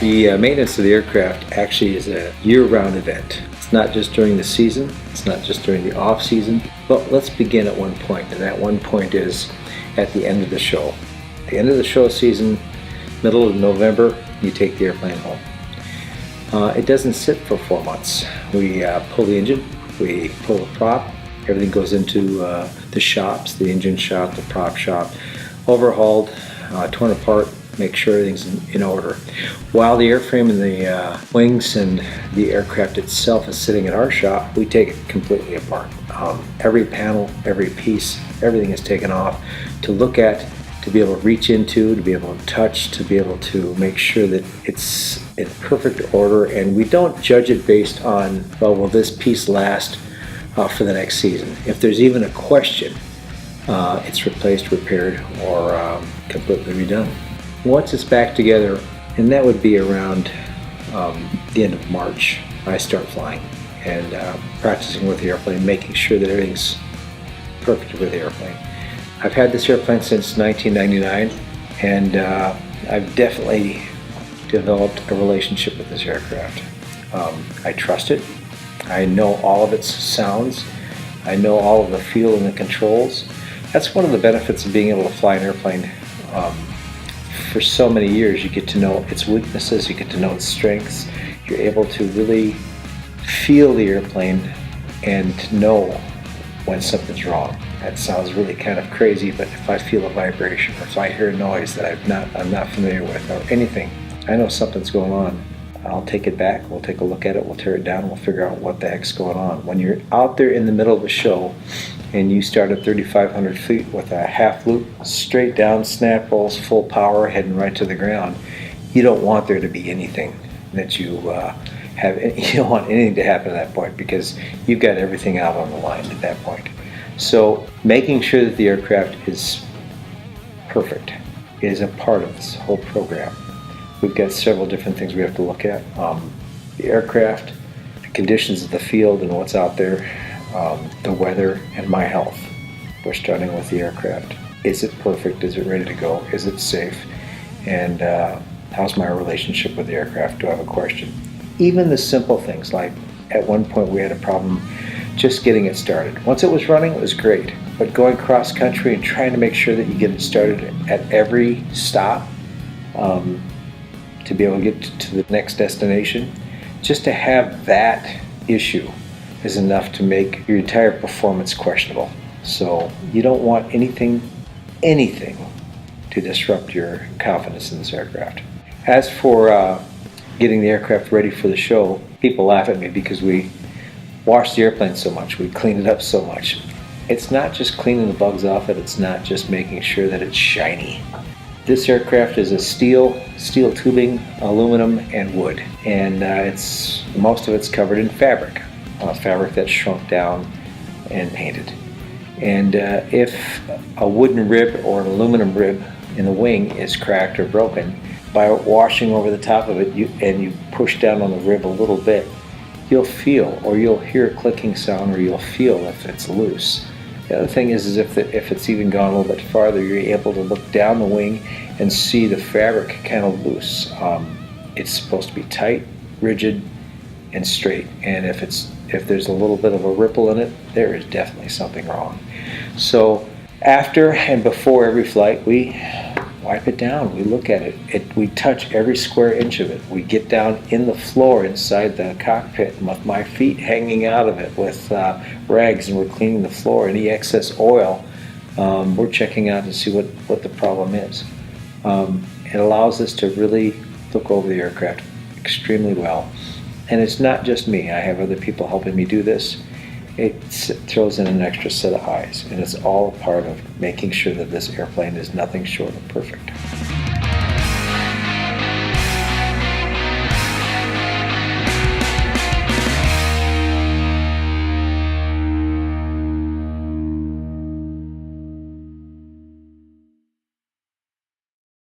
The maintenance of the aircraft actually is a year-round event. It's not just during the season, it's not just during the off-season, but let's begin at one point, and that one point is at the end of the show. At the end of the show season, middle of November, you take the airplane home. It doesn't sit for 4 months. We pull the engine, we pull the prop, everything goes into the shops, the engine shop, the prop shop, overhauled, torn apart, make sure everything's in order. While the airframe and the wings and the aircraft itself is sitting in our shop, we take it completely apart. Every panel, every piece, everything is taken off to look at, to be able to reach into, to be able to touch, to be able to make sure that it's in perfect order, and we don't judge it based on, well, will this piece last for the next season? If there's even a question, it's replaced, repaired, or completely redone. Once it's back together, and that would be around the end of March, I start flying and practicing with the airplane, making sure that everything's perfect with the airplane. I've had this airplane since 1999, and I've definitely developed a relationship with this aircraft. I trust it. I know all of its sounds. I know all of the feel and the controls. That's one of the benefits of being able to fly an airplane. For so many years, you get to know its weaknesses, you get to know its strengths. You're able to really feel the airplane and know when something's wrong. That sounds really kind of crazy, but if I feel a vibration or if I hear a noise that I'm not familiar with or anything, I know something's going on. I'll take it back, we'll take a look at it, we'll tear it down, we'll figure out what the heck's going on. When you're out there in the middle of a show and you start at 3,500 feet with a half loop, straight down, snap rolls, full power, heading right to the ground, you don't want there to be anything that you don't want anything to happen at that point, because you've got everything out on the line at that point. So making sure that the aircraft is perfect is a part of this whole program. We've got several different things we have to look at. The aircraft, the conditions of the field and what's out there, the weather, and my health. We're starting with the aircraft. Is it perfect? Is it ready to go? Is it safe? And how's my relationship with the aircraft? Do I have a question? Even the simple things, like at one point we had a problem just getting it started. Once it was running, it was great. But going cross country and trying to make sure that you get it started at every stop, to be able to get to the next destination, just to have that issue is enough to make your entire performance questionable. So you don't want anything to disrupt your confidence in this aircraft. As for getting the aircraft ready for the show, people laugh at me because we wash the airplane so much, we clean it up so much. It's not just cleaning the bugs off it, it's not just making sure that it's shiny. This aircraft is a steel tubing, aluminum, and wood, and most of it's covered in fabric that's shrunk down and painted. And if a wooden rib or an aluminum rib in the wing is cracked or broken, by washing over the top of it and you push down on the rib a little bit, you'll feel, or you'll hear a clicking sound, or you'll feel if it's loose. The other thing is if it's even gone a little bit farther, you're able to look down the wing and see the fabric kind of loose. It's supposed to be tight, rigid, and straight. And if there's a little bit of a ripple in it, there is definitely something wrong. So after and before every flight, we wipe it down, we look at it, we touch every square inch of it. We get down in the floor inside the cockpit with my feet hanging out of it with rags, and we're cleaning the floor. Any excess oil, we're checking out to see what the problem is. It allows us to really look over the aircraft extremely well. And it's not just me, I have other people helping me do this. It throws in an extra set of eyes, and it's all part of making sure that this airplane is nothing short of perfect.